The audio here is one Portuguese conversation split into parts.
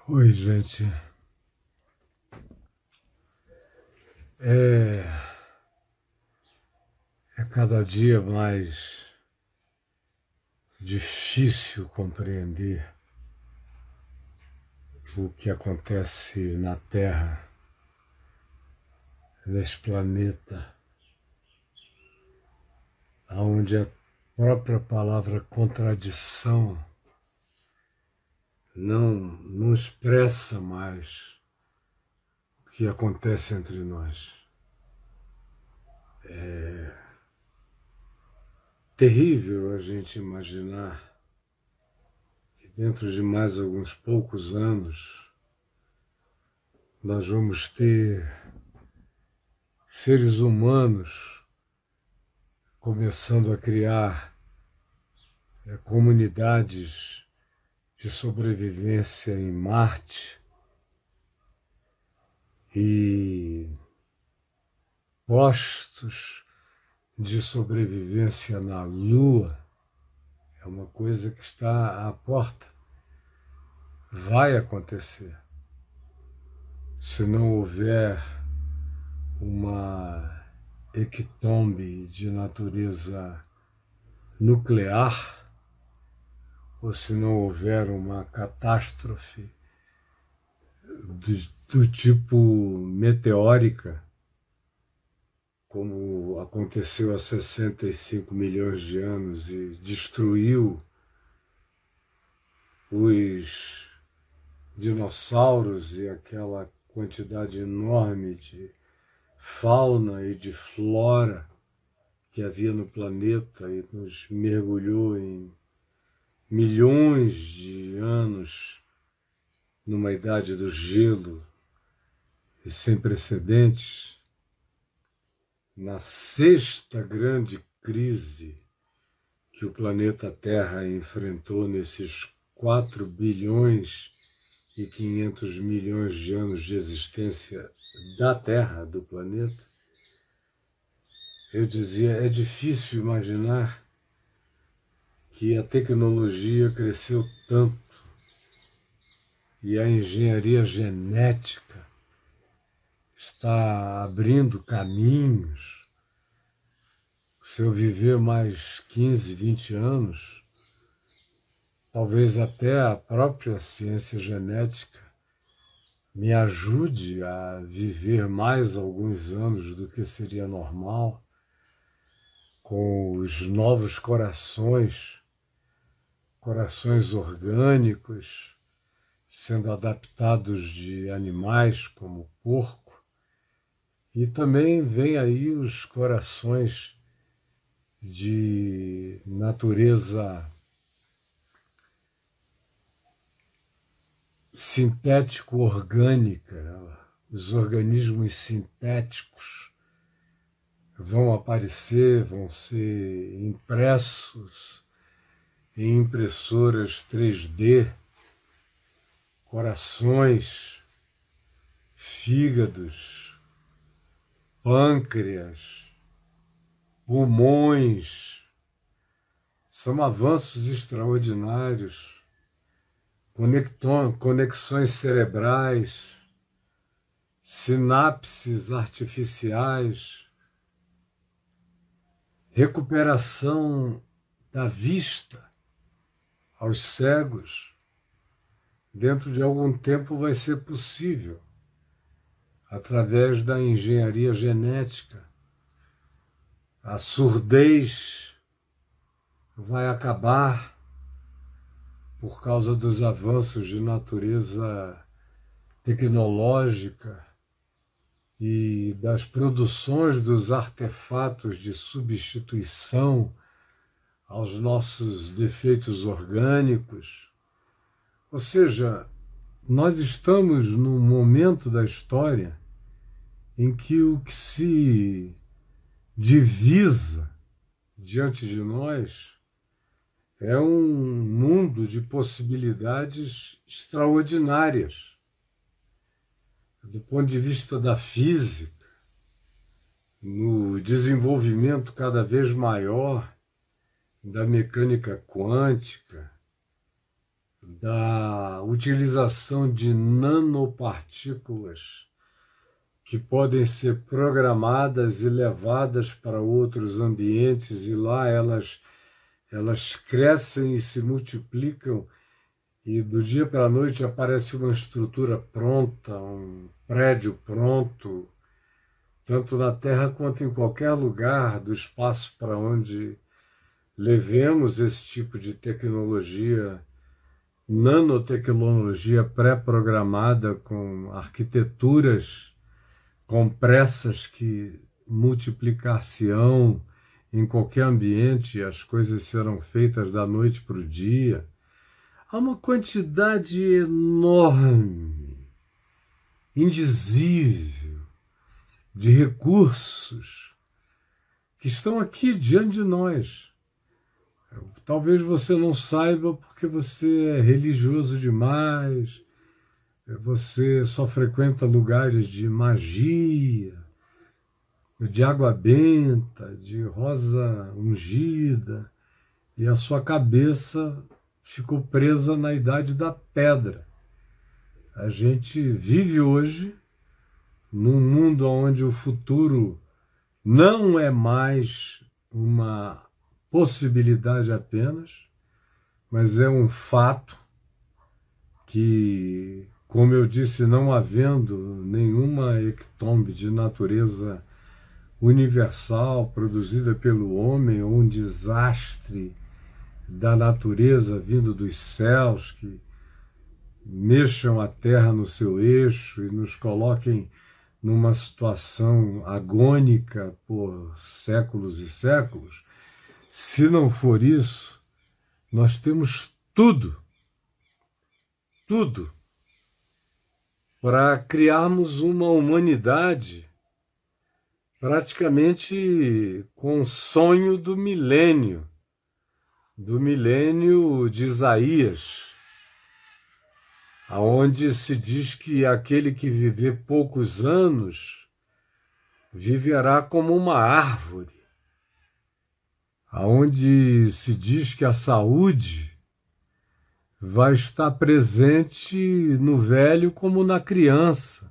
Oi, gente. É, é cada dia mais difícil compreender o que acontece na Terra, nesse planeta, onde a própria palavra contradição não expressa mais o que acontece entre nós. É terrível a gente imaginar que dentro de mais alguns poucos anos nós vamos ter seres humanos começando a criar comunidades de sobrevivência em Marte e postos de sobrevivência na Lua. É uma coisa que está à porta. Vai acontecer. Se não houver uma hecatombe de natureza nuclear, ou se não houver uma catástrofe do tipo meteórica, como aconteceu há 65 milhões de anos e destruiu os dinossauros e aquela quantidade enorme de fauna e de flora que havia no planeta e nos mergulhou em milhões de anos numa idade do gelo e sem precedentes. Na sexta grande crise que o planeta Terra enfrentou nesses 4 bilhões e 500 milhões de anos de existência da Terra, do planeta, eu dizia, é difícil imaginar que a tecnologia cresceu tanto e a engenharia genética está abrindo caminhos. Se eu viver mais 15, 20 anos, talvez até a própria ciência genética me ajude a viver mais alguns anos do que seria normal, com os novos corações orgânicos, sendo adaptados de animais como porco, e também vem aí os corações de natureza sintético-orgânica. Os organismos sintéticos vão aparecer, vão ser impressos em impressoras 3D, corações, fígados, pâncreas, pulmões. São avanços extraordinários, conexões cerebrais, sinapses artificiais, recuperação da vista aos cegos. Dentro de algum tempo vai ser possível, através da engenharia genética. A surdez vai acabar por causa dos avanços de natureza tecnológica e das produções dos artefatos de substituição aos nossos defeitos orgânicos. Ou seja, nós estamos num momento da história em que o que se divisa diante de nós é um mundo de possibilidades extraordinárias. Do ponto de vista da física, no desenvolvimento cada vez maior da mecânica quântica, da utilização de nanopartículas que podem ser programadas e levadas para outros ambientes, e lá elas crescem e se multiplicam, e do dia para a noite aparece uma estrutura pronta, um prédio pronto, tanto na Terra quanto em qualquer lugar do espaço para onde levemos esse tipo de tecnologia, nanotecnologia pré-programada com arquiteturas compressas que multiplicar-se-ão em qualquer ambiente, as coisas serão feitas da noite para o dia. Há uma quantidade enorme, indizível, de recursos que estão aqui diante de nós. Talvez você não saiba porque você é religioso demais, você só frequenta lugares de magia, de água benta, de rosa ungida, e a sua cabeça ficou presa na idade da pedra. A gente vive hoje num mundo onde o futuro não é mais uma possibilidade apenas, mas é um fato que, como eu disse, não havendo nenhuma hecatombe de natureza universal produzida pelo homem, ou um desastre da natureza vindo dos céus que mexam a terra no seu eixo e nos coloquem numa situação agônica por séculos e séculos. Se não for isso, nós temos tudo para criarmos uma humanidade praticamente com o sonho do milênio de Isaías, aonde se diz que aquele que viver poucos anos viverá como uma árvore, aonde se diz que a saúde vai estar presente no velho como na criança,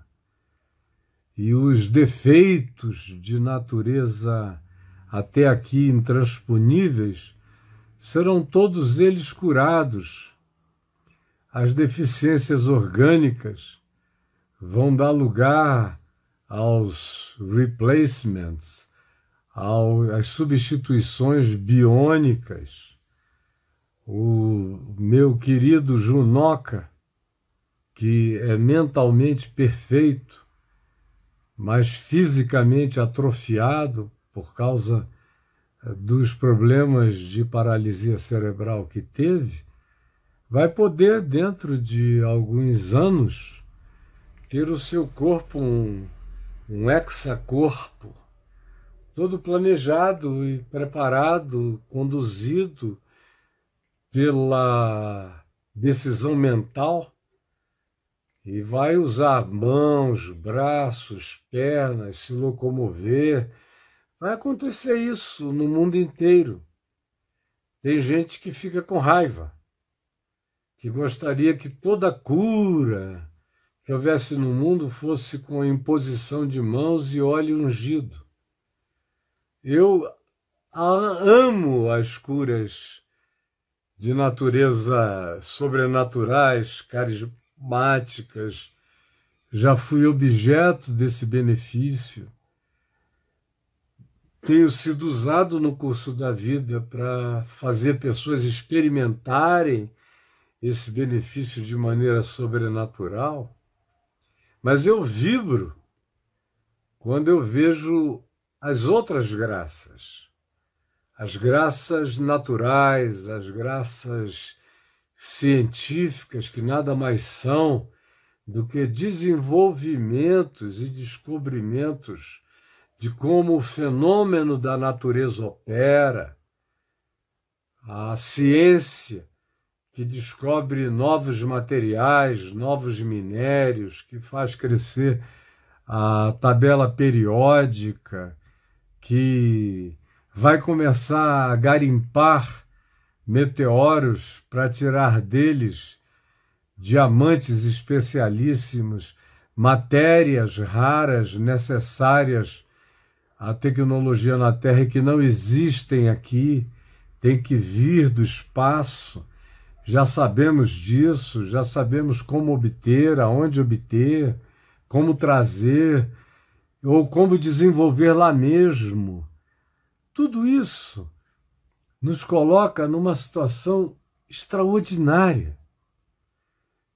e os defeitos de natureza até aqui intransponíveis serão todos eles curados. As deficiências orgânicas vão dar lugar aos replacements, às substituições biônicas. O meu querido Junoca, que é mentalmente perfeito, mas fisicamente atrofiado por causa dos problemas de paralisia cerebral que teve, vai poder, dentro de alguns anos, ter o seu corpo um hexacorpo, todo planejado e preparado, conduzido pela decisão mental, e vai usar mãos, braços, pernas, se locomover. Vai acontecer isso no mundo inteiro. Tem gente que fica com raiva, que gostaria que toda cura que houvesse no mundo fosse com a imposição de mãos e óleo ungido. Eu amo as curas de natureza sobrenaturais, carismáticas. Já fui objeto desse benefício. Tenho sido usado no curso da vida para fazer pessoas experimentarem esse benefício de maneira sobrenatural. Mas eu vibro quando eu vejo as outras graças, as graças naturais, as graças científicas, que nada mais são do que desenvolvimentos e descobrimentos de como o fenômeno da natureza opera, a ciência que descobre novos materiais, novos minérios, que faz crescer a tabela periódica, que vai começar a garimpar meteoros para tirar deles diamantes especialíssimos, matérias raras necessárias à tecnologia na Terra e que não existem aqui, tem que vir do espaço. Já sabemos disso, já sabemos como obter, aonde obter, como trazer, ou como desenvolver lá mesmo. Tudo isso nos coloca numa situação extraordinária.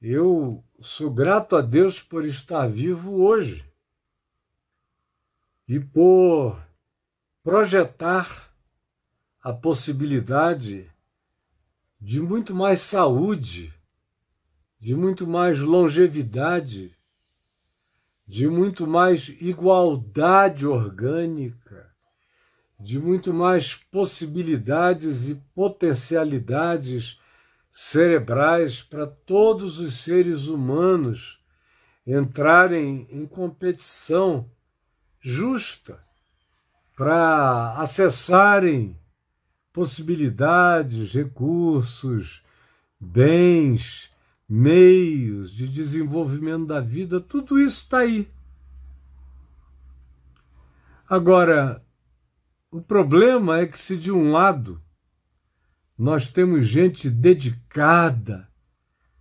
Eu sou grato a Deus por estar vivo hoje e por projetar a possibilidade de muito mais saúde, de muito mais longevidade, de muito mais igualdade orgânica, de muito mais possibilidades e potencialidades cerebrais para todos os seres humanos entrarem em competição justa para acessarem possibilidades, recursos, bens, meios de desenvolvimento da vida, tudo isso está aí. Agora, o problema é que se de um lado nós temos gente dedicada,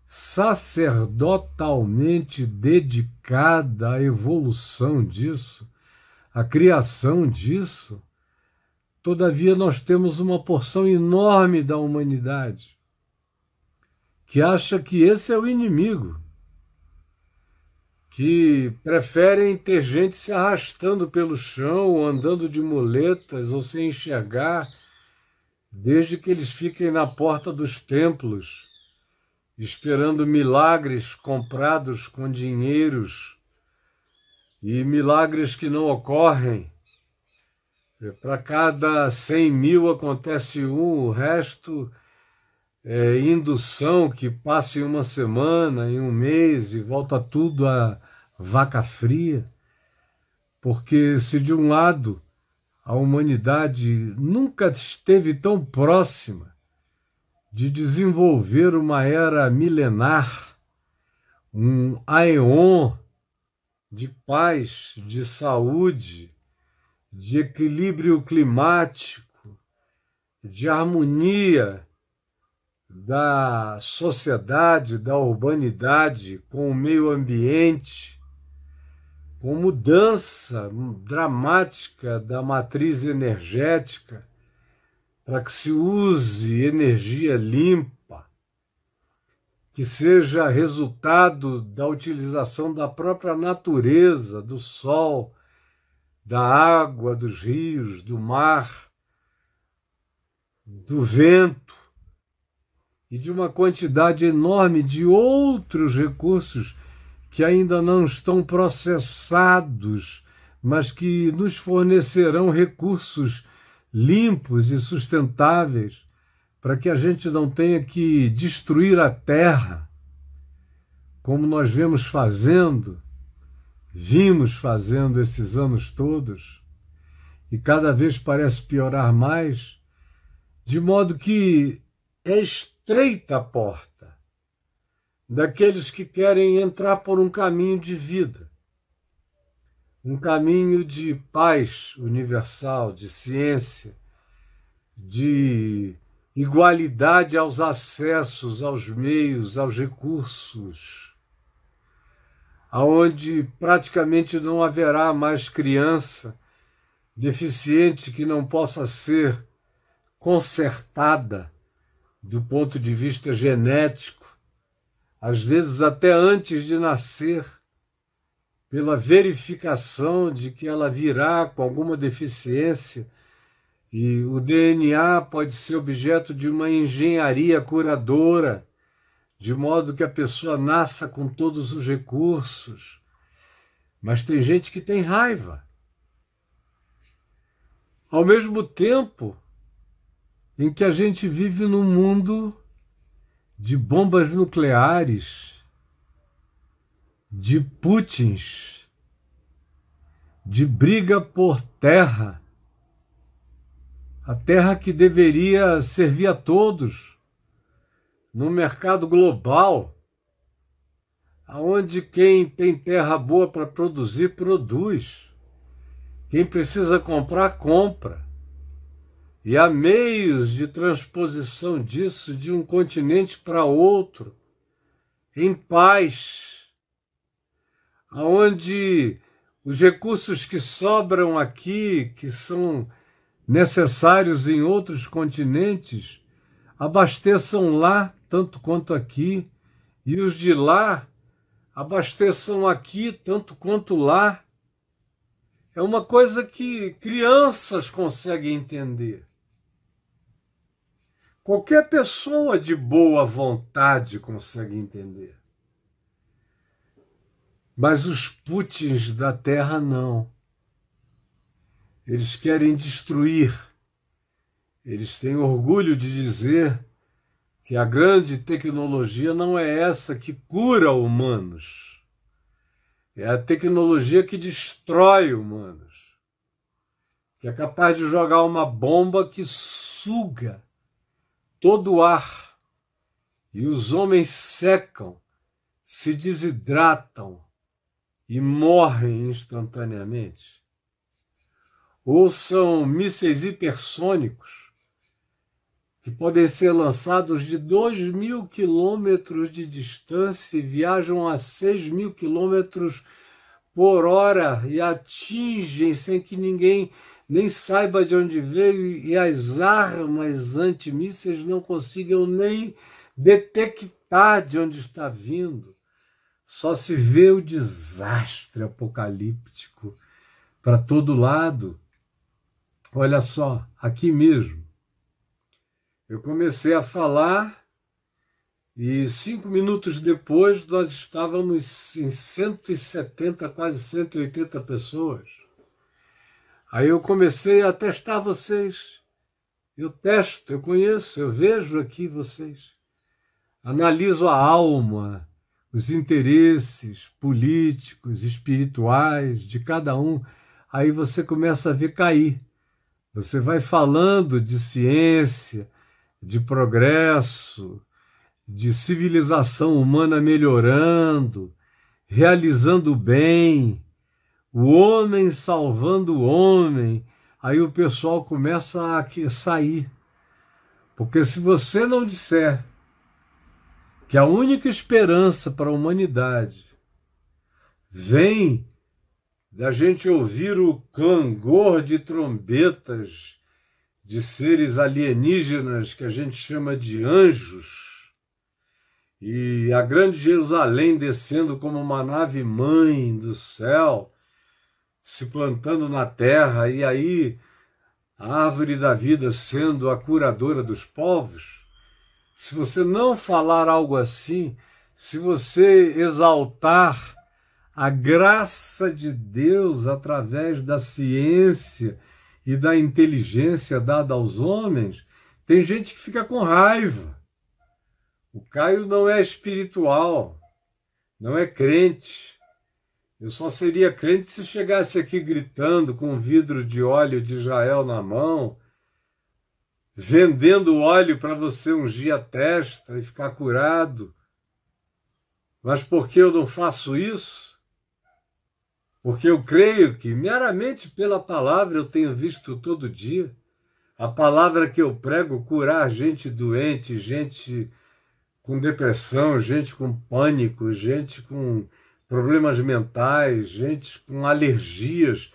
sacerdotalmente dedicada à evolução disso, à criação disso, todavia nós temos uma porção enorme da humanidade que acha que esse é o inimigo, que preferem ter gente se arrastando pelo chão, ou andando de muletas, ou sem enxergar, desde que eles fiquem na porta dos templos, esperando milagres comprados com dinheiros, e milagres que não ocorrem. Para cada 100 mil acontece um, o resto é indução que passa em uma semana, em um mês, e volta tudo a vaca fria. Porque se de um lado a humanidade nunca esteve tão próxima de desenvolver uma era milenar, um aeon de paz, de saúde, de equilíbrio climático, de harmonia da sociedade, da urbanidade com o meio ambiente, com mudança dramática da matriz energética para que se use energia limpa, que seja resultado da utilização da própria natureza, do sol, da água, dos rios, do mar, do vento e de uma quantidade enorme de outros recursos que ainda não estão processados, mas que nos fornecerão recursos limpos e sustentáveis para que a gente não tenha que destruir a terra, como nós vimos fazendo esses anos todos, e cada vez parece piorar mais, de modo que é estreita a porta daqueles que querem entrar por um caminho de vida, um caminho de paz universal, de ciência, de igualdade aos acessos, aos meios, aos recursos, aonde praticamente não haverá mais criança deficiente que não possa ser consertada do ponto de vista genético, às vezes até antes de nascer, pela verificação de que ela virá com alguma deficiência, e o DNA pode ser objeto de uma engenharia curadora, de modo que a pessoa nasça com todos os recursos. Mas tem gente que tem raiva. Ao mesmo tempo em que a gente vive num mundo de bombas nucleares, de Putins, de briga por terra, a terra que deveria servir a todos, no mercado global, aonde quem tem terra boa para produzir, produz. Quem precisa comprar, compra. E há meios de transposição disso de um continente para outro, em paz, aonde os recursos que sobram aqui, que são necessários em outros continentes, abasteçam lá tanto quanto aqui, e os de lá abasteçam aqui tanto quanto lá. É uma coisa que crianças conseguem entender. Qualquer pessoa de boa vontade consegue entender. Mas os Putins da Terra não. Eles querem destruir. Eles têm orgulho de dizer que a grande tecnologia não é essa que cura humanos. É a tecnologia que destrói humanos. Que é capaz de jogar uma bomba que suga todo o ar. E os homens secam, se desidratam e morrem instantaneamente. Ou são mísseis hipersônicos que podem ser lançados de 2.000 quilômetros de distância e viajam a 6.000 quilômetros por hora e atingem sem que ninguém nem saiba de onde veio, e as armas antimísseis não consigam nem detectar de onde está vindo. Só se vê o desastre apocalíptico para todo lado. Olha só, aqui mesmo, eu comecei a falar e 5 minutos depois nós estávamos em 170, quase 180 pessoas. Aí eu comecei a testar vocês. Eu testo, eu conheço, eu vejo aqui vocês. Analiso a alma, os interesses políticos, espirituais de cada um. Aí você começa a ver cair. Você vai falando de ciência, de progresso, de civilização humana melhorando, realizando o bem, o homem salvando o homem, aí o pessoal começa a sair. Porque se você não disser que a única esperança para a humanidade vem da gente ouvir o clangor de trombetas de seres alienígenas que a gente chama de anjos, e a grande Jerusalém descendo como uma nave mãe do céu, se plantando na terra, e aí a árvore da vida sendo a curadora dos povos, se você não falar algo assim, se você exaltar a graça de Deus através da ciência e da inteligência dada aos homens, tem gente que fica com raiva. O Caio não é espiritual, não é crente. Eu só seria crente se chegasse aqui gritando com um vidro de óleo de Israel na mão, vendendo óleo para você ungir a testa e ficar curado. Mas por que eu não faço isso? Porque eu creio que meramente pela palavra eu tenho visto todo dia. A palavra que eu prego curar gente doente, gente com depressão, gente com pânico, gente com problemas mentais, gente com alergias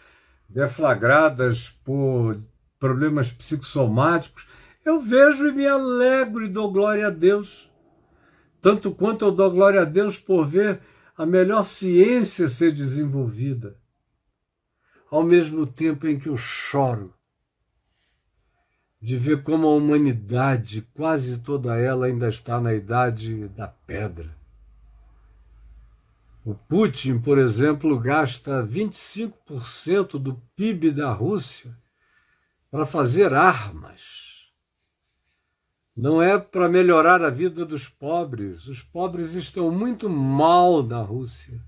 deflagradas por problemas psicossomáticos. Eu vejo e me alegro e dou glória a Deus. Tanto quanto eu dou glória a Deus por ver a melhor ciência ser desenvolvida, ao mesmo tempo em que eu choro de ver como a humanidade, quase toda ela, ainda está na idade da pedra. O Putin, por exemplo, gasta 25% do PIB da Rússia para fazer armas. Não é para melhorar a vida dos pobres. Os pobres estão muito mal na Rússia.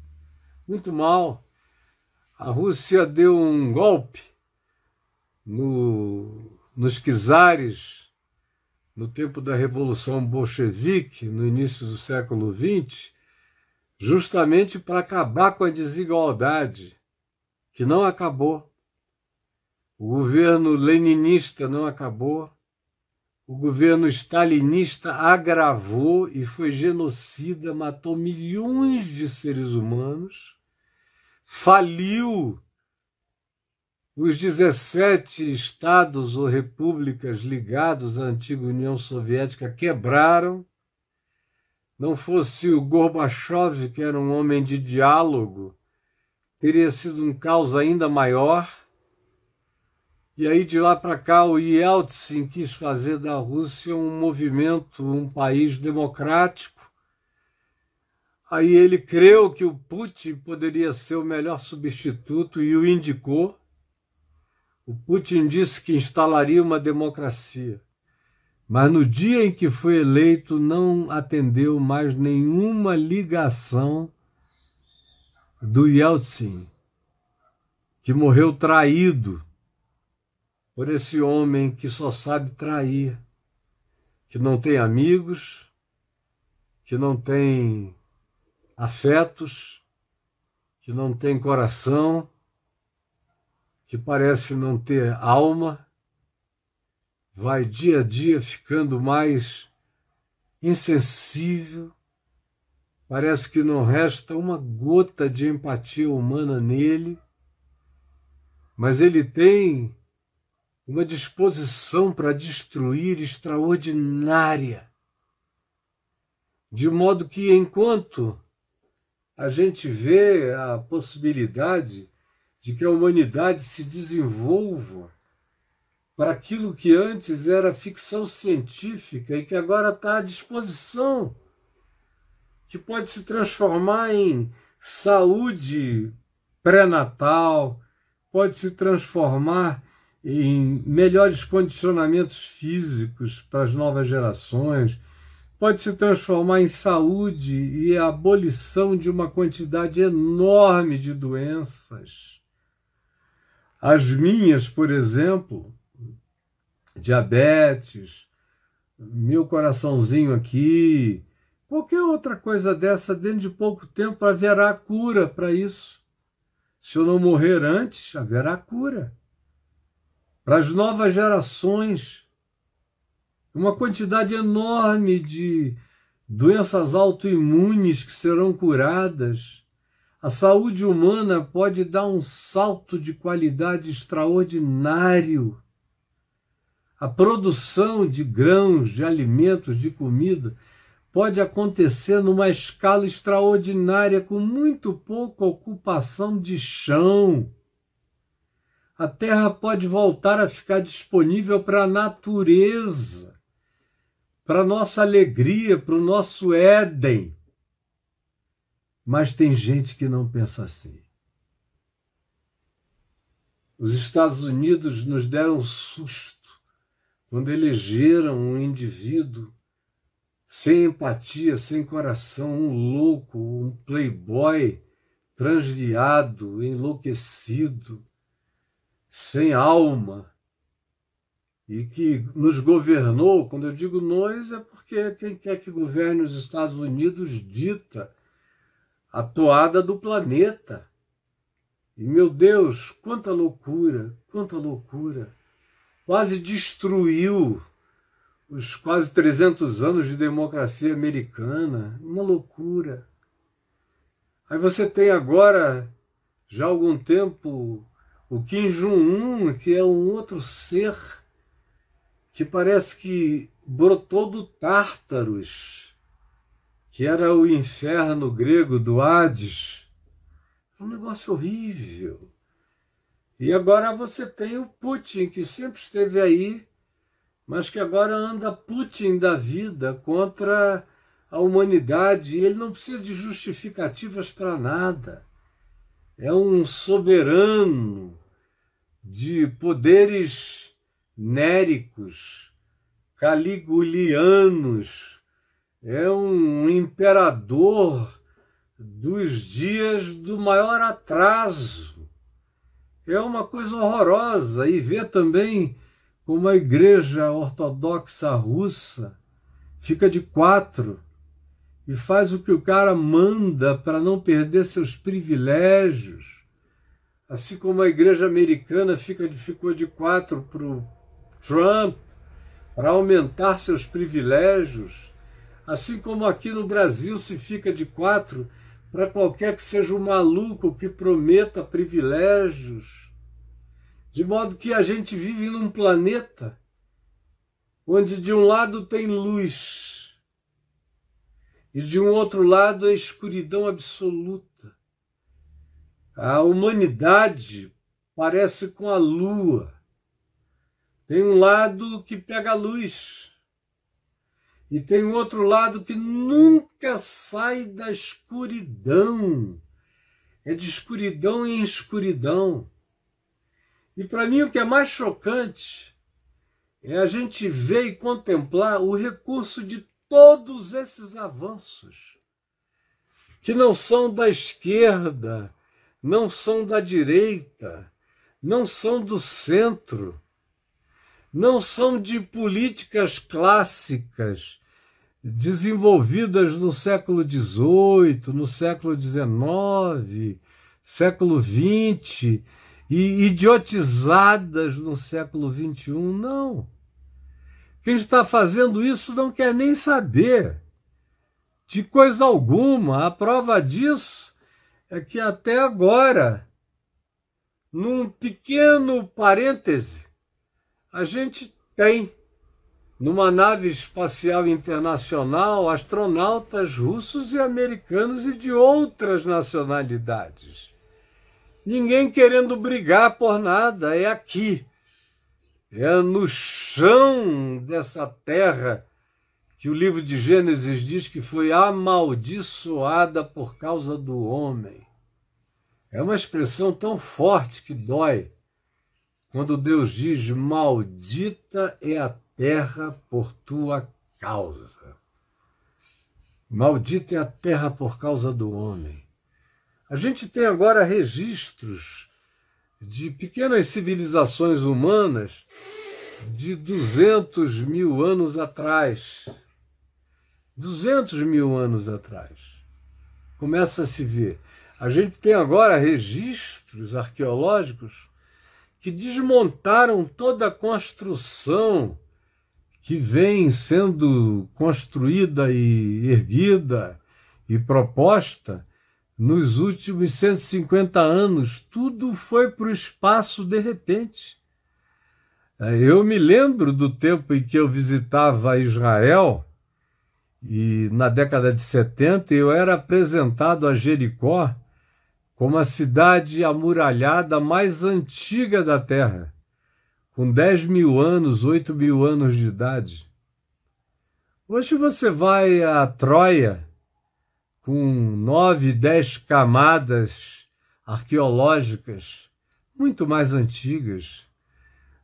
Muito mal. A Rússia deu um golpe nos czares no tempo da Revolução Bolchevique, no início do século XX, justamente para acabar com a desigualdade, que não acabou. O governo leninista não acabou. O governo stalinista agravou e foi genocida, matou milhões de seres humanos, faliu os 17 estados ou repúblicas ligados à antiga União Soviética, quebraram. Não fosse o Gorbachev, que era um homem de diálogo, teria sido um caos ainda maior. E aí, de lá para cá, o Yeltsin quis fazer da Rússia um movimento, um país democrático. Aí ele creu que o Putin poderia ser o melhor substituto e o indicou. O Putin disse que instalaria uma democracia. Mas no dia em que foi eleito, não atendeu mais nenhuma ligação do Yeltsin, que morreu traído por esse homem que só sabe trair, que não tem amigos, que não tem afetos, que não tem coração, que parece não ter alma, vai dia a dia ficando mais insensível, parece que não resta uma gota de empatia humana nele, mas ele tem uma disposição para destruir extraordinária, de modo que enquanto a gente vê a possibilidade de que a humanidade se desenvolva para aquilo que antes era ficção científica e que agora está à disposição, que pode se transformar em saúde pré-natal, pode se transformar em melhores condicionamentos físicos para as novas gerações, pode se transformar em saúde e a abolição de uma quantidade enorme de doenças. As minhas, por exemplo, diabetes, meu coraçãozinho aqui, qualquer outra coisa dessa, dentro de pouco tempo haverá cura para isso. Se eu não morrer antes, haverá cura. Para as novas gerações, uma quantidade enorme de doenças autoimunes que serão curadas. A saúde humana pode dar um salto de qualidade extraordinário. A produção de grãos, de alimentos, de comida, pode acontecer numa escala extraordinária, com muito pouca ocupação de chão. A terra pode voltar a ficar disponível para a natureza, para a nossa alegria, para o nosso Éden. Mas tem gente que não pensa assim. Os Estados Unidos nos deram um susto quando elegeram um indivíduo sem empatia, sem coração, um louco, um playboy transviado, enlouquecido, sem alma, e que nos governou. Quando eu digo nós, é porque quem quer que governe os Estados Unidos dita a toada do planeta. E, meu Deus, quanta loucura, quanta loucura. Quase destruiu os quase 300 anos de democracia americana. Uma loucura. Aí você tem agora, já há algum tempo, o Kim Jong-un, que é um outro ser que parece que brotou do Tártaros, que era o inferno grego do Hades. É um negócio horrível. E agora você tem o Putin, que sempre esteve aí, mas que agora anda Putin da vida contra a humanidade. E ele não precisa de justificativas para nada. É um soberano de poderes néricos, caligulianos, é um imperador dos dias do maior atraso. É uma coisa horrorosa. E ver também como a Igreja Ortodoxa Russa fica de quatro e faz o que o cara manda para não perder seus privilégios. Assim como a igreja americana ficou de 4 para o Trump, para aumentar seus privilégios. Assim como aqui no Brasil se fica de 4 para qualquer que seja o maluco que prometa privilégios. De modo que a gente vive num planeta onde de um lado tem luz e de um outro lado é escuridão absoluta. A humanidade parece com a lua. Tem um lado que pega a luz e tem outro lado que nunca sai da escuridão. É de escuridão em escuridão. E para mim o que é mais chocante é a gente ver e contemplar o recurso de todos esses avanços, que não são da esquerda, não são da direita, não são do centro, não são de políticas clássicas desenvolvidas no século XVIII, no século XIX, século XX e idiotizadas no século XXI, não. Quem está fazendo isso não quer nem saber de coisa alguma. A prova disso é que até agora, num pequeno parêntese, a gente tem, numa nave espacial internacional, astronautas russos e americanos e de outras nacionalidades. Ninguém querendo brigar por nada, é aqui. É no chão dessa terra que o livro de Gênesis diz que foi amaldiçoada por causa do homem. É uma expressão tão forte que dói, quando Deus diz: maldita é a terra por tua causa. Maldita é a terra por causa do homem. A gente tem agora registros de pequenas civilizações humanas de 200 mil anos atrás. 200 mil anos atrás. Começa a se ver. A gente tem agora registros arqueológicos que desmontaram toda a construção que vem sendo construída e erguida e proposta nos últimos 150 anos. Tudo foi para o espaço de repente. Eu me lembro do tempo em que eu visitava Israel, e na década de 70 eu era apresentado a Jericó como a cidade amuralhada mais antiga da Terra, com 10 mil anos, 8 mil anos de idade. Hoje você vai a Troia, com 9, 10 camadas arqueológicas muito mais antigas.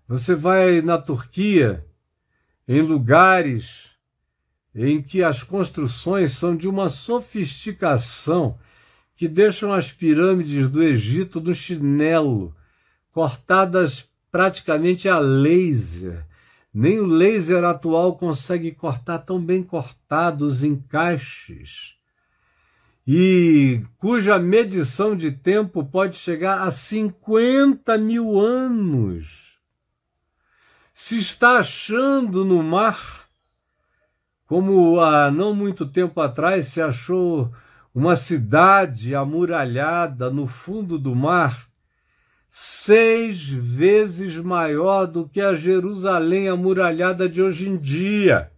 Você vai na Turquia, em lugares em que as construções são de uma sofisticação que deixam as pirâmides do Egito no chinelo, cortadas praticamente a laser. Nem o laser atual consegue cortar tão bem cortados os encaixes, e cuja medição de tempo pode chegar a 50 mil anos. Se está achando no mar, como há não muito tempo atrás se achou uma cidade amuralhada no fundo do mar, 6 vezes maior do que a Jerusalém amuralhada de hoje em dia.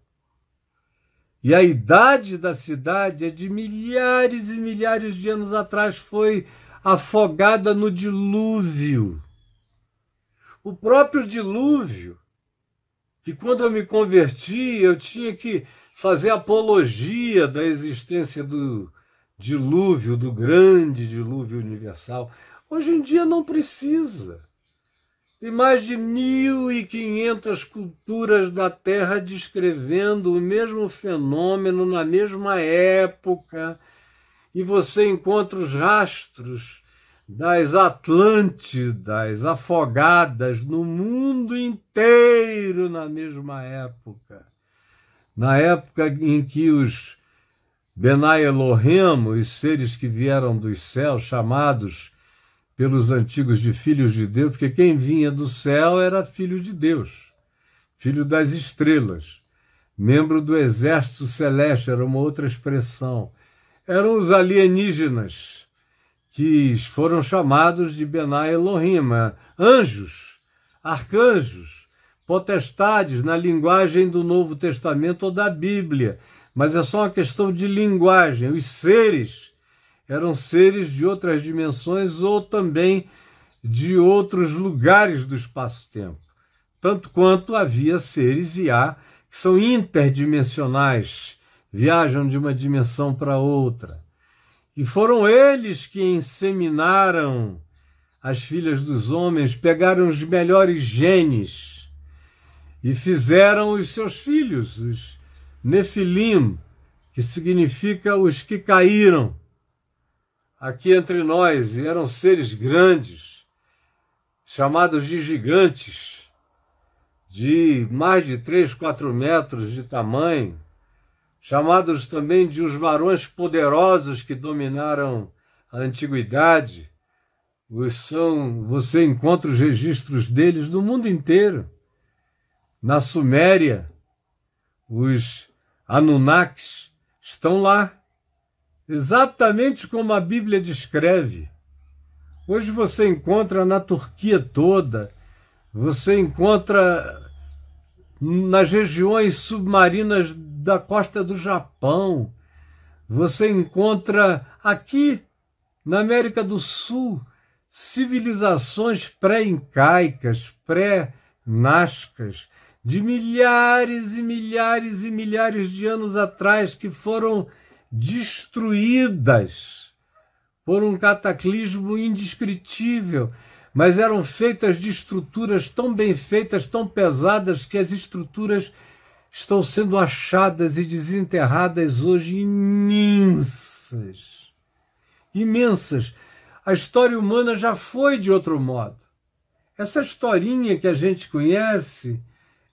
E a idade da cidade é de milhares e milhares de anos atrás, foi afogada no dilúvio. O próprio dilúvio, que quando eu me converti, eu tinha que fazer apologia da existência do dilúvio, do grande dilúvio universal. Hoje em dia não precisa. Tem mais de 1.500 culturas da Terra descrevendo o mesmo fenômeno na mesma época, e você encontra os rastros das Atlântidas afogadas no mundo inteiro na mesma época. Na época em que os Benai Elohim, os seres que vieram dos céus, chamados pelos antigos de filhos de Deus, porque quem vinha do céu era filho de Deus, filho das estrelas, membro do exército celeste, era uma outra expressão. Eram os alienígenas, que foram chamados de Benai Elohim, anjos, arcanjos, potestades, na linguagem do Novo Testamento ou da Bíblia, mas é só uma questão de linguagem. Os seres eram seres de outras dimensões ou também de outros lugares do espaço-tempo, tanto quanto havia seres e há que são interdimensionais, viajam de uma dimensão para outra. E foram eles que inseminaram as filhas dos homens, pegaram os melhores genes e fizeram os seus filhos, os Nefilim, que significa os que caíram aqui entre nós, e eram seres grandes, chamados de gigantes, de mais de 3, 4 metros de tamanho, chamados também de os varões poderosos que dominaram a antiguidade. Você encontra os registros deles no mundo inteiro. Na Suméria, os Anunnakis estão lá, exatamente como a Bíblia descreve. Hoje você encontra na Turquia toda, você encontra nas regiões submarinas da costa do Japão, você encontra aqui na América do Sul civilizações pré-incaicas, pré-nazcas, de milhares e milhares e milhares de anos atrás, que foram destruídas por um cataclismo indescritível, mas eram feitas de estruturas tão bem feitas, tão pesadas, que as estruturas estão sendo achadas e desenterradas hoje imensas. Imensas. A história humana já foi de outro modo. Essa historinha que a gente conhece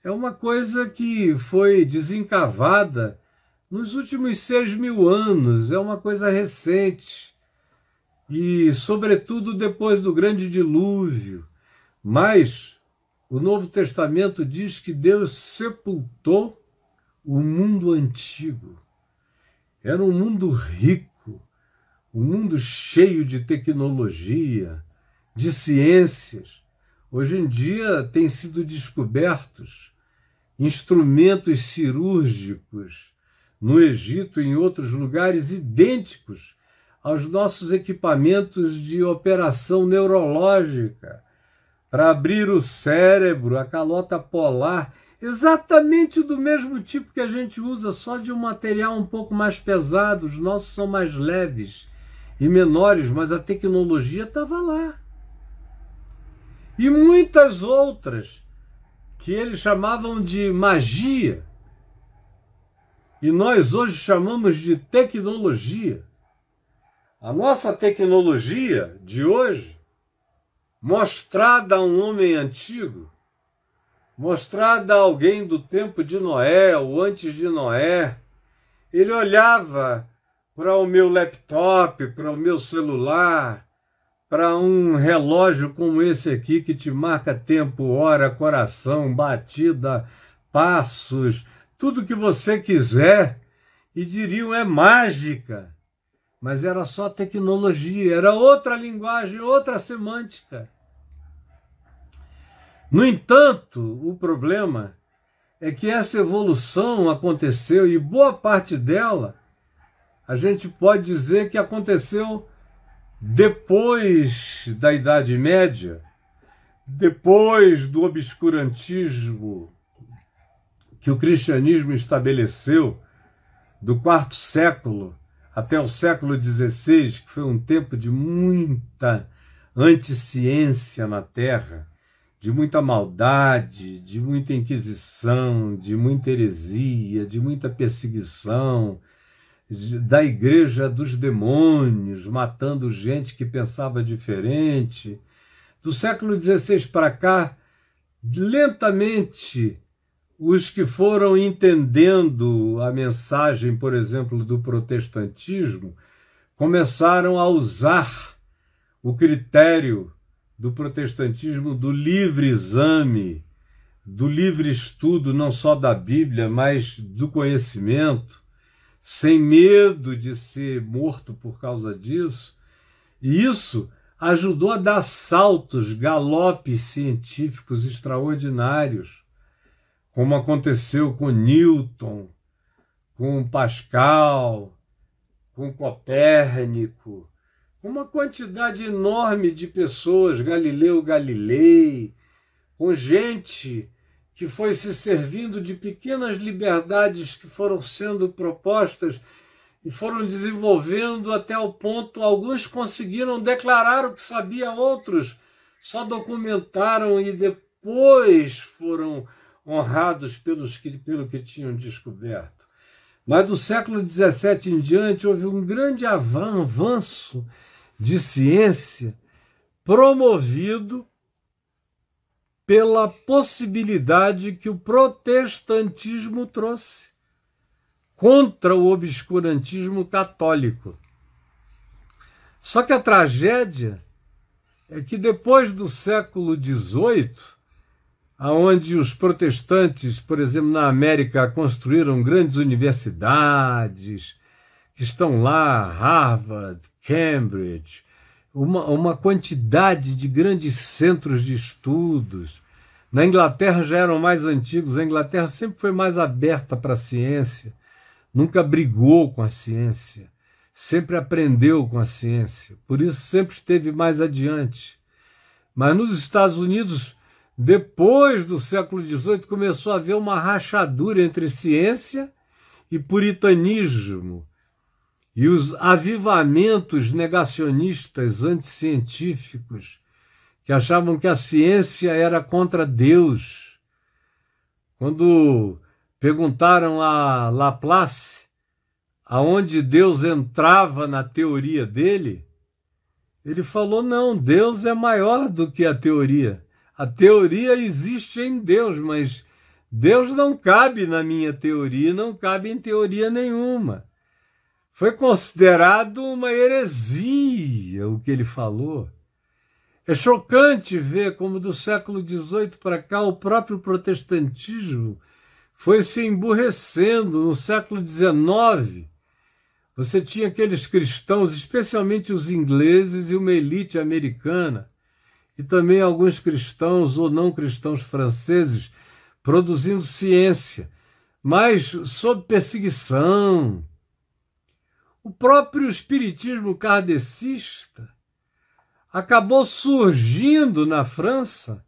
é uma coisa que foi desencavada nos últimos 6.000 anos, é uma coisa recente, e sobretudo depois do grande dilúvio. Mas o Novo Testamento diz que Deus sepultou o mundo antigo. Era um mundo rico, um mundo cheio de tecnologia, de ciências. Hoje em dia têm sido descobertos instrumentos cirúrgicos no Egito e em outros lugares idênticos aos nossos equipamentos de operação neurológica para abrir o cérebro, a calota polar, exatamente do mesmo tipo que a gente usa, só de um material um pouco mais pesado. Os nossos são mais leves e menores, mas a tecnologia estava lá. E muitas outras que eles chamavam de magia, e nós hoje chamamos de tecnologia. A nossa tecnologia de hoje, mostrada a um homem antigo, mostrada a alguém do tempo de Noé ou antes de Noé, ele olhava para o meu laptop, para o meu celular, para um relógio como esse aqui que te marca tempo, hora, coração, batida, passos, tudo que você quiser, e diriam é mágica. Mas era só tecnologia, era outra linguagem, outra semântica. No entanto, o problema é que essa evolução aconteceu, e boa parte dela, a gente pode dizer que aconteceu depois da Idade Média, depois do obscurantismo que o cristianismo estabeleceu, do quarto século até o século XVI, que foi um tempo de muita anticiência na Terra, de muita maldade, de muita inquisição, de muita heresia, de muita perseguição, da igreja dos demônios, matando gente que pensava diferente. Do século XVI para cá, lentamente, os que foram entendendo a mensagem, por exemplo, do protestantismo, começaram a usar o critério do protestantismo do livre exame, do livre estudo não só da Bíblia, mas do conhecimento, sem medo de ser morto por causa disso. E isso ajudou a dar saltos, galopes científicos extraordinários, como aconteceu com Newton, com Pascal, com Copérnico, com uma quantidade enorme de pessoas, Galileu Galilei, com gente que foi se servindo de pequenas liberdades que foram sendo propostas e foram desenvolvendo até o ponto, alguns conseguiram declarar o que sabia, outros só documentaram e depois foram honrados pelo que tinham descoberto. Mas do século XVII em diante houve um grande avanço de ciência promovido pela possibilidade que o protestantismo trouxe contra o obscurantismo católico. Só que a tragédia é que depois do século XVIII, onde os protestantes, por exemplo, na América, construíram grandes universidades, que estão lá, Harvard, Cambridge, uma quantidade de grandes centros de estudos. Na Inglaterra já eram mais antigos, a Inglaterra sempre foi mais aberta para a ciência, nunca brigou com a ciência, sempre aprendeu com a ciência, por isso sempre esteve mais adiante. Mas nos Estados Unidos, depois do século XVIII, começou a haver uma rachadura entre ciência e puritanismo, e os avivamentos negacionistas anticientíficos, que achavam que a ciência era contra Deus. Quando perguntaram a Laplace aonde Deus entrava na teoria dele, ele falou: não, Deus é maior do que a teoria. A teoria existe em Deus, mas Deus não cabe na minha teoria, não cabe em teoria nenhuma. Foi considerado uma heresia o que ele falou. É chocante ver como do século XVIII para cá o próprio protestantismo foi se emburrecendo. No século XIX, você tinha aqueles cristãos, especialmente os ingleses e uma elite americana, e também alguns cristãos ou não cristãos franceses, produzindo ciência, mas sob perseguição. O próprio espiritismo kardecista acabou surgindo na França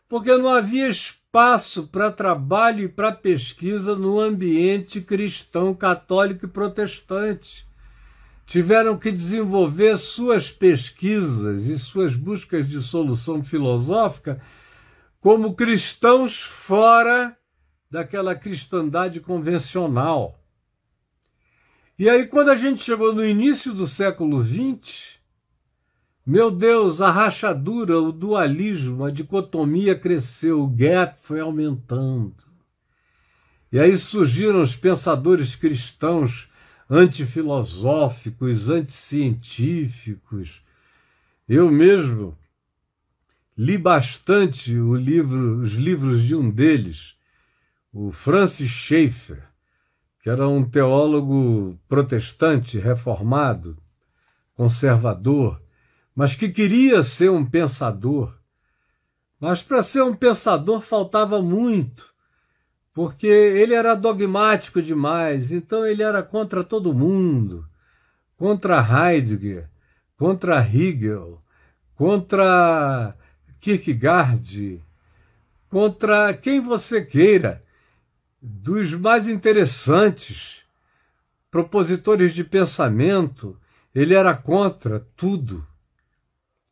porque não havia espaço para trabalho e para pesquisa no ambiente cristão, católico e protestante. Tiveram que desenvolver suas pesquisas e suas buscas de solução filosófica como cristãos fora daquela cristandade convencional. E aí, quando a gente chegou no início do século XX, meu Deus, a rachadura, o dualismo, a dicotomia cresceu, o gap foi aumentando. E aí surgiram os pensadores cristãos antifilosóficos, anticientíficos. Eu mesmo li bastante os livros de um deles, o Francis Schaeffer, que era um teólogo protestante, reformado, conservador, mas que queria ser um pensador. Mas para ser um pensador faltava muito, porque ele era dogmático demais, então ele era contra todo mundo, contra Heidegger, contra Hegel, contra Kierkegaard, contra quem você queira, dos mais interessantes propositores de pensamento, ele era contra tudo.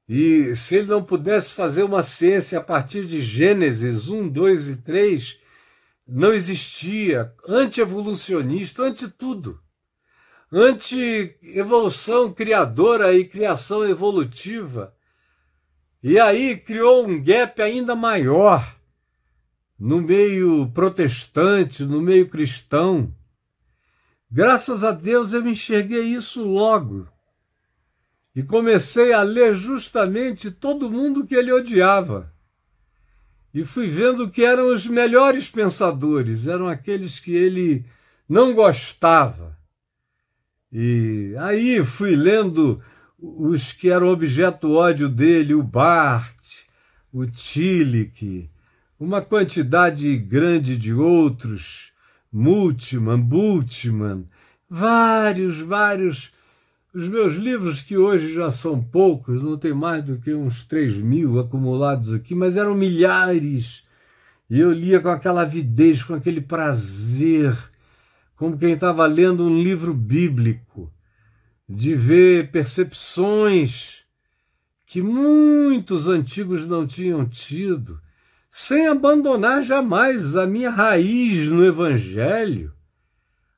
E se ele não pudesse fazer uma ciência a partir de Gênesis 1, 2 e 3, não existia. Anti-evolucionista, anti-tudo. Anti-evolução criadora e criação evolutiva. E aí criou um gap ainda maior no meio protestante, no meio cristão. Graças a Deus eu enxerguei isso logo. E comecei a ler justamente todo mundo que ele odiava. E fui vendo que eram os melhores pensadores, eram aqueles que ele não gostava. E aí fui lendo os que eram objeto ódio dele, o Barthes, o Tillich, uma quantidade grande de outros, Bultmann, vários. Os meus livros, que hoje já são poucos, não tem mais do que uns 3.000 acumulados aqui, mas eram milhares. E eu lia com aquela avidez, com aquele prazer, como quem estava lendo um livro bíblico, de ver percepções que muitos antigos não tinham tido, sem abandonar jamais a minha raiz no Evangelho,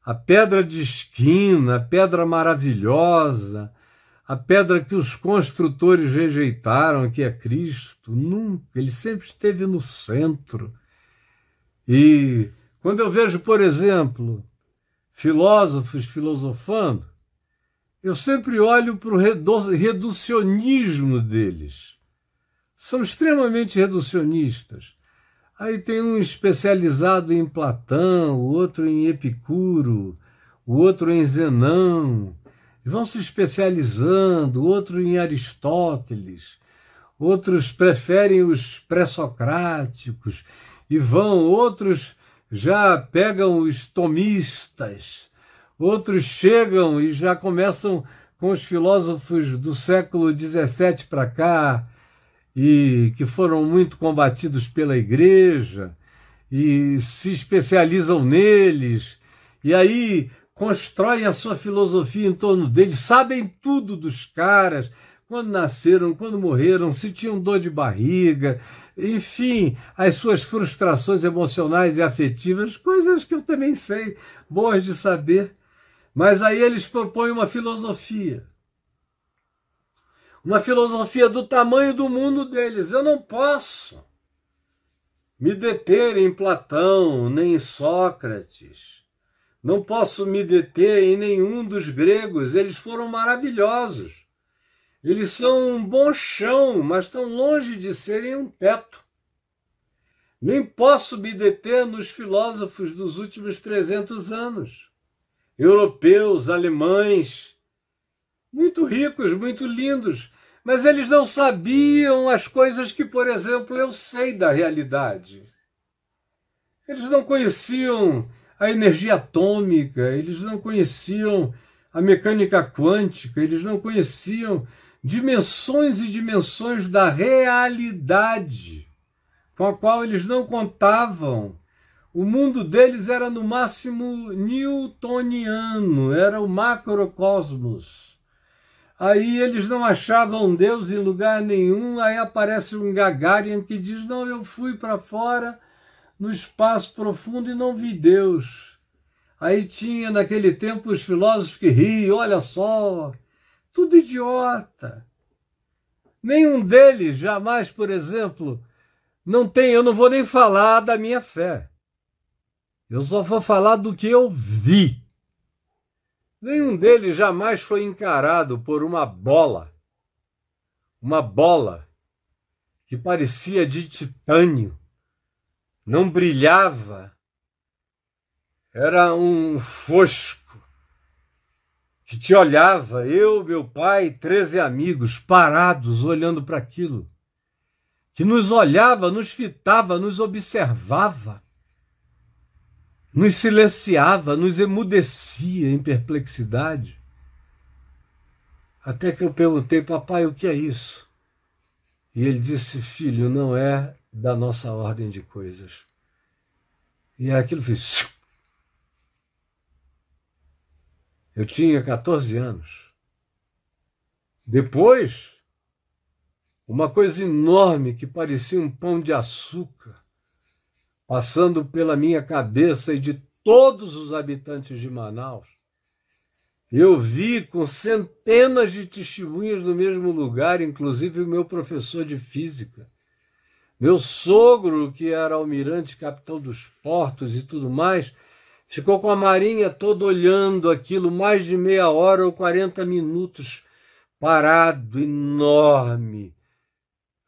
a pedra de esquina, a pedra maravilhosa, a pedra que os construtores rejeitaram, que é Cristo. Nunca, ele sempre esteve no centro. E quando eu vejo, por exemplo, filósofos filosofando, eu sempre olho para o reducionismo deles. São extremamente reducionistas. Aí tem um especializado em Platão, o outro em Epicuro, o outro em Zenão. Vão se especializando, outro em Aristóteles. Outros preferem os pré-socráticos. Outros já pegam os tomistas. Outros chegam e já começam com os filósofos do século XVII para cá, e que foram muito combatidos pela igreja, e se especializam neles, e aí constroem a sua filosofia em torno deles, sabem tudo dos caras, quando nasceram, quando morreram, se tinham dor de barriga, enfim, as suas frustrações emocionais e afetivas, coisas que eu também sei, boas de saber. Mas aí eles propõem uma filosofia do tamanho do mundo deles. Eu não posso me deter em Platão, nem em Sócrates. Não posso me deter em nenhum dos gregos. Eles foram maravilhosos. Eles são um bom chão, mas estão longe de serem um teto. Nem posso me deter nos filósofos dos últimos 300 anos. Europeus, alemães, muito ricos, muito lindos, mas eles não sabiam as coisas que, por exemplo, eu sei da realidade. Eles não conheciam a energia atômica, eles não conheciam a mecânica quântica, eles não conheciam dimensões e dimensões da realidade com a qual eles não contavam. O mundo deles era no máximo newtoniano, era o macrocosmos. Aí eles não achavam Deus em lugar nenhum, aí aparece um Gagarin que diz, não, eu fui para fora no espaço profundo e não vi Deus. Aí tinha naquele tempo os filósofos que riam, olha só, tudo idiota. Nenhum deles jamais, por exemplo, eu não vou nem falar da minha fé. Eu só vou falar do que eu vi. Nenhum deles jamais foi encarado por uma bola que parecia de titânio, não brilhava, era um fosco que te olhava, eu, meu pai, 13 amigos parados olhando para aquilo, que nos olhava, nos fitava, nos observava, nos silenciava, nos emudecia em perplexidade. Até que eu perguntei, papai, o que é isso? E ele disse, filho, não é da nossa ordem de coisas. E aquilo fez... Eu tinha 14 anos. Depois, uma coisa enorme que parecia um pão de açúcar, passando pela minha cabeça e de todos os habitantes de Manaus, eu vi com centenas de testemunhas no mesmo lugar, inclusive o meu professor de física, Meu sogro, que era almirante, capitão dos portos e tudo mais, ficou com a marinha toda olhando aquilo mais de meia hora ou 40 minutos, parado, enorme,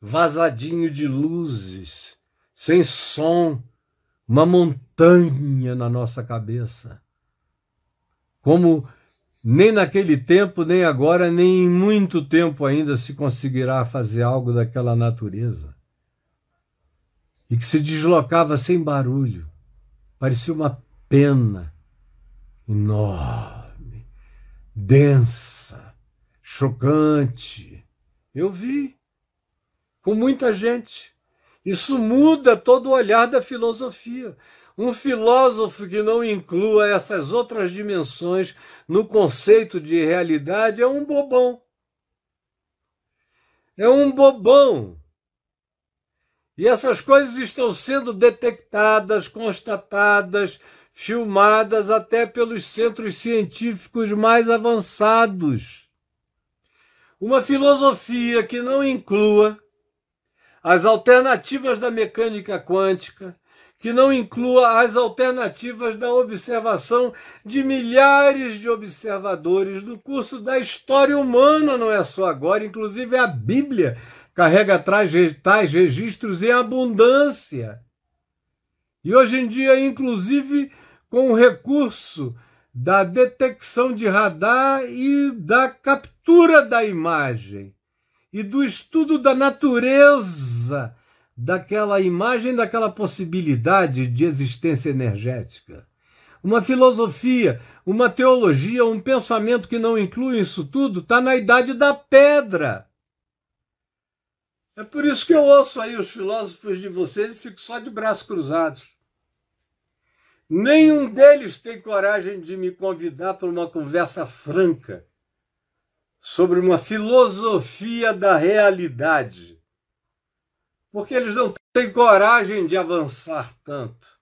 vazadinho de luzes, sem som, uma montanha na nossa cabeça. Como nem naquele tempo, nem agora, nem em muito tempo ainda se conseguirá fazer algo daquela natureza. E que se deslocava sem barulho. Parecia uma pena enorme, densa, chocante. Eu vi, com muita gente. Isso muda todo o olhar da filosofia. Um filósofo que não inclua essas outras dimensões no conceito de realidade é um bobão. É um bobão. E essas coisas estão sendo detectadas, constatadas, filmadas até pelos centros científicos mais avançados. Uma filosofia que não inclua as alternativas da mecânica quântica, que não inclua as alternativas da observação de milhares de observadores no curso da história humana, não é só agora, inclusive a Bíblia carrega tais registros em abundância. E hoje em dia, inclusive, com o recurso da detecção de radar e da captura da imagem e do estudo da natureza daquela imagem, daquela possibilidade de existência energética. Uma filosofia, uma teologia, um pensamento que não inclui isso tudo está na idade da pedra. É por isso que eu ouço aí os filósofos de vocês e fico só de braços cruzados. Nenhum deles tem coragem de me convidar para uma conversa franca sobre uma filosofia da realidade. Porque eles não têm coragem de avançar tanto.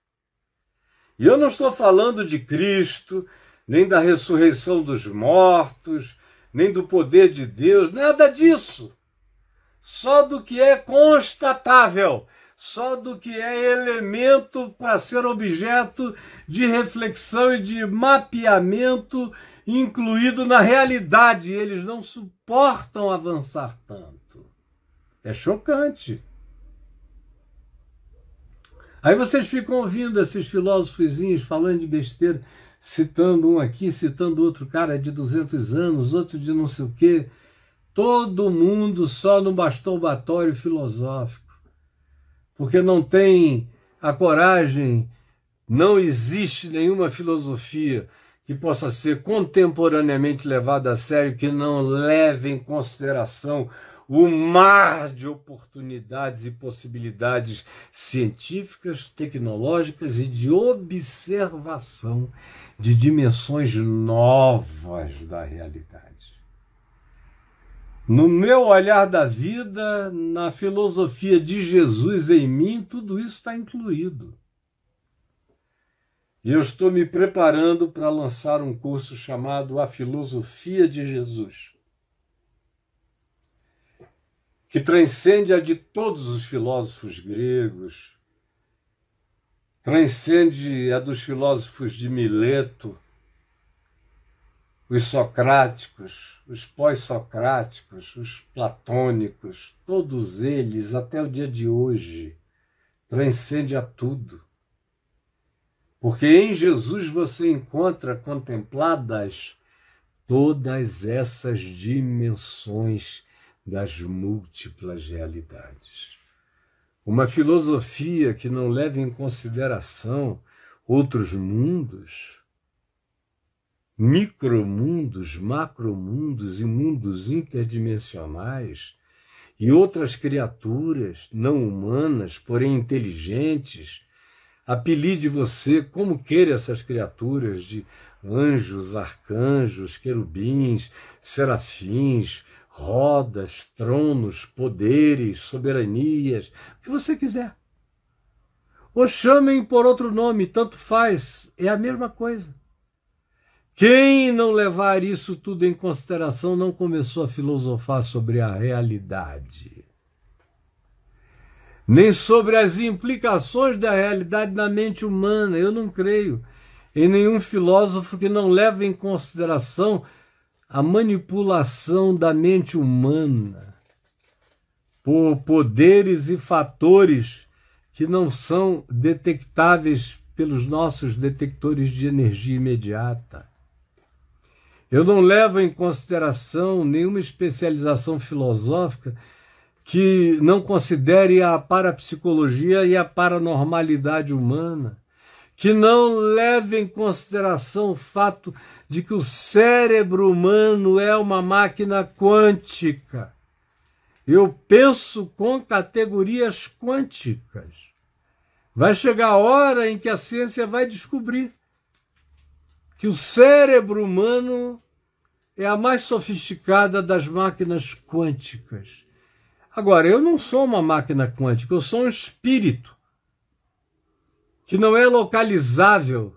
E eu não estou falando de Cristo, nem da ressurreição dos mortos, nem do poder de Deus, nada disso. Só do que é constatável, só do que é elemento para ser objeto de reflexão e de mapeamento incluído na realidade. Eles não suportam avançar tanto. É chocante. Aí vocês ficam ouvindo esses filósofozinhos falando de besteira, citando um aqui, citando outro cara de 200 anos, outro de não sei o quê. Todo mundo só no masturbatório filosófico, porque não tem a coragem, não existe nenhuma filosofia que possa ser contemporaneamente levada a sério, que não leve em consideração o mar de oportunidades e possibilidades científicas, tecnológicas e de observação de dimensões novas da realidade. No meu olhar da vida, na filosofia de Jesus em mim, tudo isso está incluído. E eu estou me preparando para lançar um curso chamado A Filosofia de Jesus, que transcende a de todos os filósofos gregos, transcende a dos filósofos de Mileto, os socráticos, os pós-socráticos, os platônicos, todos eles, até o dia de hoje, transcende a tudo. Porque em Jesus você encontra contempladas todas essas dimensões das múltiplas realidades. Uma filosofia que não leva em consideração outros mundos, micromundos, macromundos e mundos interdimensionais, e outras criaturas não humanas, porém inteligentes. Apelide você como queira essas criaturas de anjos, arcanjos, querubins, serafins, rodas, tronos, poderes, soberanias, o que você quiser. Ou chamem por outro nome, tanto faz, é a mesma coisa. Quem não levar isso tudo em consideração não começou a filosofar sobre a realidade. nem sobre as implicações da realidade na mente humana. Eu não creio em nenhum filósofo que não leve em consideração a manipulação da mente humana por poderes e fatores que não são detectáveis pelos nossos detectores de energia imediata. Eu não levo em consideração nenhuma especialização filosófica que não considere a parapsicologia e a paranormalidade humana, que não leve em consideração o fato de que o cérebro humano é uma máquina quântica. Eu penso com categorias quânticas. Vai chegar a hora em que a ciência vai descobrir que o cérebro humano é a mais sofisticada das máquinas quânticas. Agora, eu não sou uma máquina quântica, eu sou um espírito que não é localizável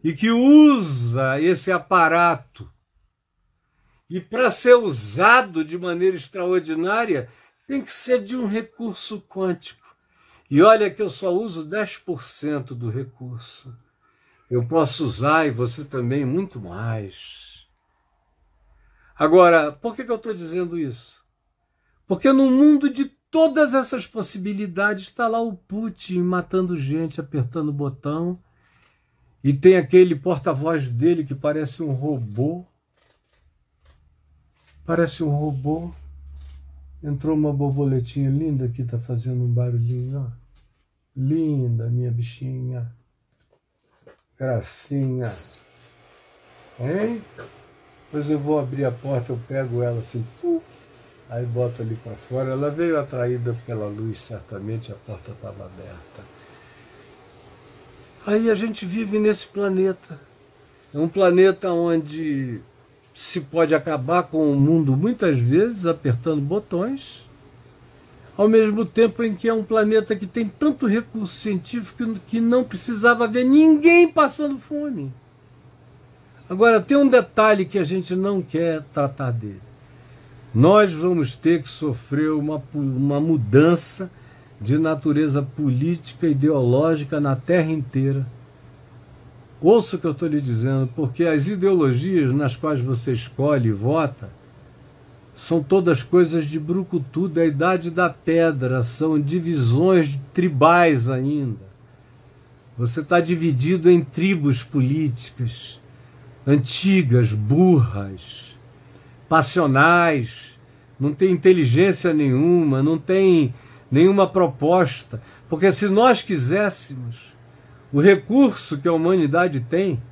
e que usa esse aparato. E para ser usado de maneira extraordinária, tem que ser de um recurso quântico. E olha que eu só uso 10% do recurso. Eu posso usar, e você também, muito mais. Agora, por que eu estou dizendo isso? Porque no mundo de todas essas possibilidades está lá o Putin matando gente, apertando o botão, e tem aquele porta-voz dele que parece um robô. Parece um robô. Entrou uma borboletinha linda aqui, está fazendo um barulhinho, ó. Linda, minha bichinha. Gracinha. Hein? Depois eu vou abrir a porta, eu pego ela assim, aí boto ali para fora. Ela veio atraída pela luz, certamente, a porta estava aberta. Aí a gente vive nesse planeta. É um planeta onde se pode acabar com o mundo muitas vezes apertando botões, ao mesmo tempo em que é um planeta que tem tanto recurso científico que não precisava ver ninguém passando fome. Agora, tem um detalhe que a gente não quer tratar dele. Nós vamos ter que sofrer uma mudança de natureza política e ideológica na Terra inteira. Ouça o que eu estou lhe dizendo, porque as ideologias nas quais você escolhe e vota são todas coisas de brucutu, da idade da pedra, são divisões tribais ainda. Você está dividido em tribos políticas, antigas, burras, passionais, não tem inteligência nenhuma, não tem nenhuma proposta, porque se nós quiséssemos, o recurso que a humanidade tem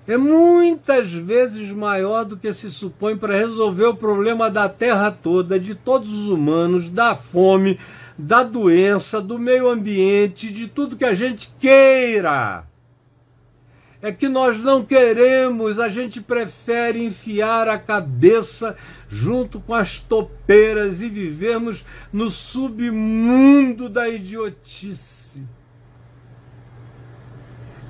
é muitas vezes maior do que se supõe para resolver o problema da Terra toda, de todos os humanos, da fome, da doença, do meio ambiente, de tudo que a gente queira. É que nós não queremos, a gente prefere enfiar a cabeça junto com as topeiras e vivermos no submundo da idiotice.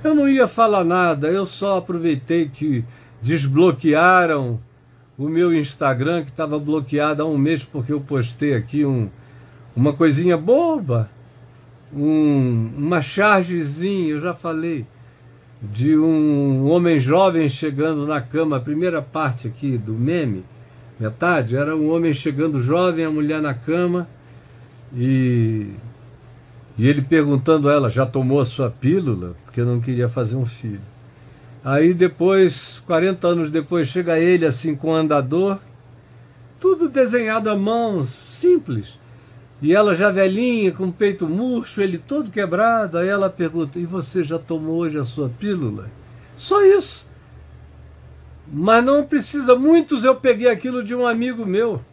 Eu não ia falar nada, eu só aproveitei que desbloquearam o meu Instagram, que estava bloqueado há um mês, porque eu postei aqui uma coisinha boba, uma chargezinha, eu já falei, de um homem jovem chegando na cama. A primeira parte aqui do meme, metade, era um homem chegando jovem, a mulher na cama, e ele perguntando a ela, já tomou a sua pílula? Porque não queria fazer um filho. Aí depois, 40 anos depois, chega ele assim com um andador, tudo desenhado à mão, simples. E ela já velhinha, com o peito murcho, ele todo quebrado. Aí ela pergunta, e você já tomou hoje a sua pílula? Só isso. Mas não precisa, muitos eu peguei aquilo de um amigo meu.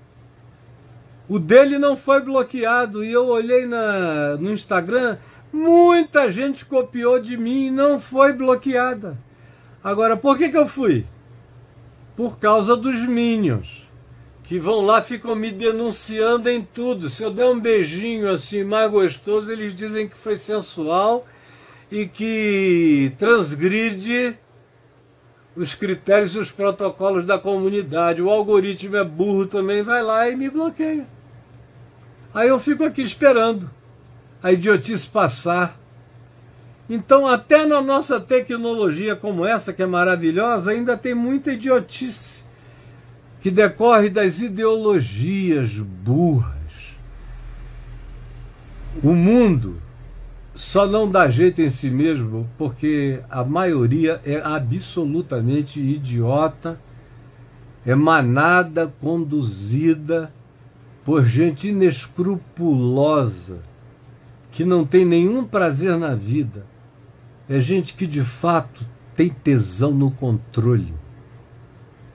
O dele não foi bloqueado, e eu olhei no Instagram, muita gente copiou de mim e não foi bloqueada. Agora, por que eu fui? Por causa dos Minions, que vão lá, ficam me denunciando em tudo. Se eu der um beijinho assim mais gostoso, eles dizem que foi sensual e que transgride os critérios e os protocolos da comunidade. O algoritmo é burro também, vai lá e me bloqueia. Aí eu fico aqui esperando. a idiotice passar. Então, até na nossa tecnologia como essa, que é maravilhosa, ainda tem muita idiotice que decorre das ideologias burras. O mundo só não dá jeito em si mesmo porque a maioria é absolutamente idiota, é manada conduzida por gente inescrupulosa, que não tem nenhum prazer na vida. É gente que de fato tem tesão no controle.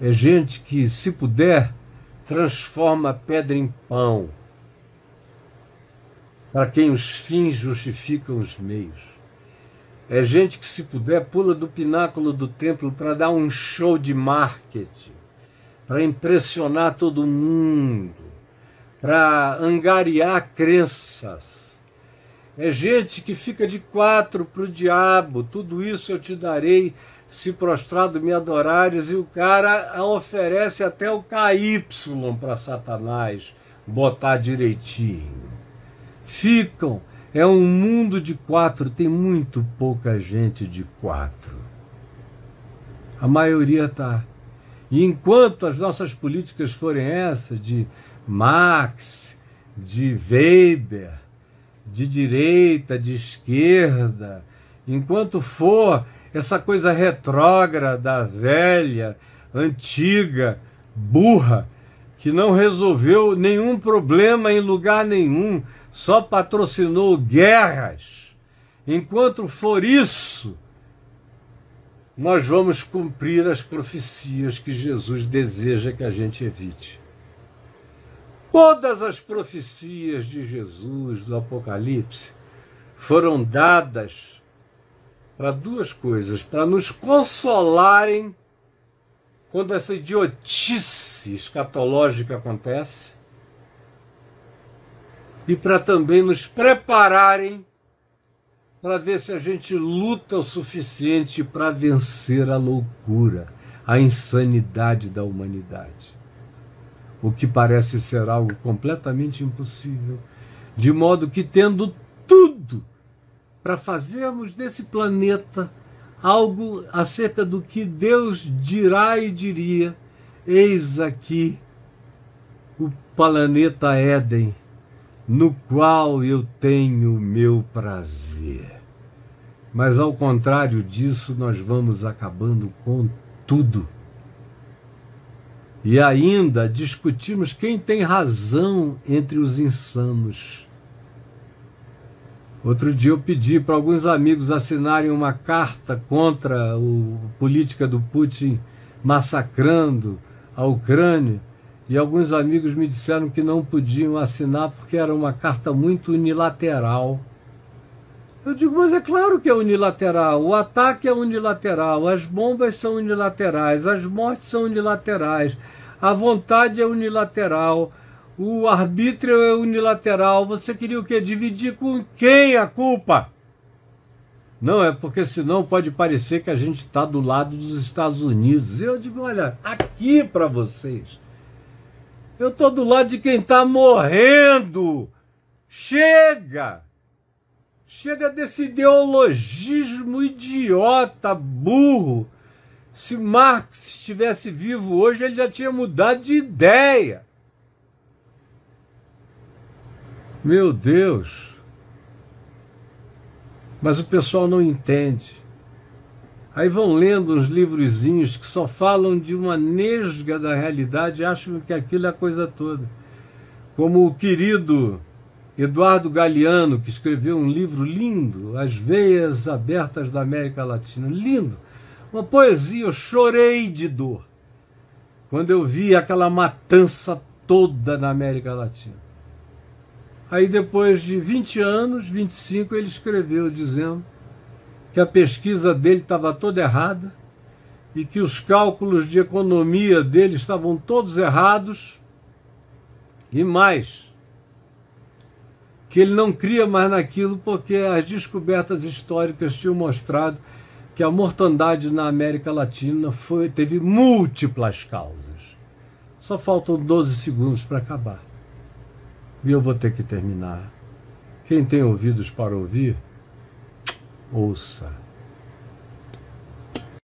É gente que, se puder, transforma pedra em pão, para quem os fins justificam os meios. É gente que, se puder, pula do pináculo do templo para dar um show de marketing, para impressionar todo mundo, para angariar crenças. É gente que fica de quatro para o diabo. Tudo isso eu te darei se prostrado me adorares. E o cara oferece até o KY para Satanás botar direitinho. Ficam. É um mundo de quatro. Tem muito pouca gente de quatro. A maioria está. E enquanto as nossas políticas forem essas, de Marx, de Weber, de direita, de esquerda, enquanto for essa coisa retrógrada, velha, antiga, burra, que não resolveu nenhum problema em lugar nenhum, só patrocinou guerras, enquanto for isso, nós vamos cumprir as profecias que Jesus deseja que a gente evite. Todas as profecias de Jesus, do Apocalipse, foram dadas para duas coisas: para nos consolarem quando essa idiotice escatológica acontece, e para também nos prepararem para ver se a gente luta o suficiente para vencer a loucura, a insanidade da humanidade. O que parece ser algo completamente impossível, de modo que, tendo tudo para fazermos desse planeta algo acerca do que Deus dirá e diria, eis aqui o planeta Éden, no qual eu tenho meu prazer. Mas, ao contrário disso, nós vamos acabando com tudo. E ainda discutimos quem tem razão entre os insanos. Outro dia eu pedi para alguns amigos assinarem uma carta contra a política do Putin massacrando a Ucrânia, e alguns amigos me disseram que não podiam assinar porque era uma carta muito unilateral. Eu digo, mas é claro que é unilateral, o ataque é unilateral, as bombas são unilaterais, as mortes são unilaterais, a vontade é unilateral, o arbítrio é unilateral. Você queria o quê? Dividir com quem a culpa? Não, é porque senão pode parecer que a gente está do lado dos Estados Unidos. Eu digo, olha, aqui para vocês, eu estou do lado de quem está morrendo. Chega! Chega desse ideologismo idiota, burro. Se Marx estivesse vivo hoje, ele já tinha mudado de ideia. Meu Deus! Mas o pessoal não entende. Aí vão lendo uns livrozinhos que só falam de uma nesga da realidade e acham que aquilo é a coisa toda. Como o querido Eduardo Galeano, que escreveu um livro lindo, As Veias Abertas da América Latina. Lindo! Uma poesia, eu chorei de dor quando eu vi aquela matança toda na América Latina. Aí depois de 20 anos, 25, ele escreveu dizendo que a pesquisa dele estava toda errada e que os cálculos de economia dele estavam todos errados, e mais, que ele não cria mais naquilo porque as descobertas históricas tinham mostrado que a mortandade na América Latina teve múltiplas causas. Só faltam 12 segundos para acabar. E eu vou ter que terminar. Quem tem ouvidos para ouvir, ouça.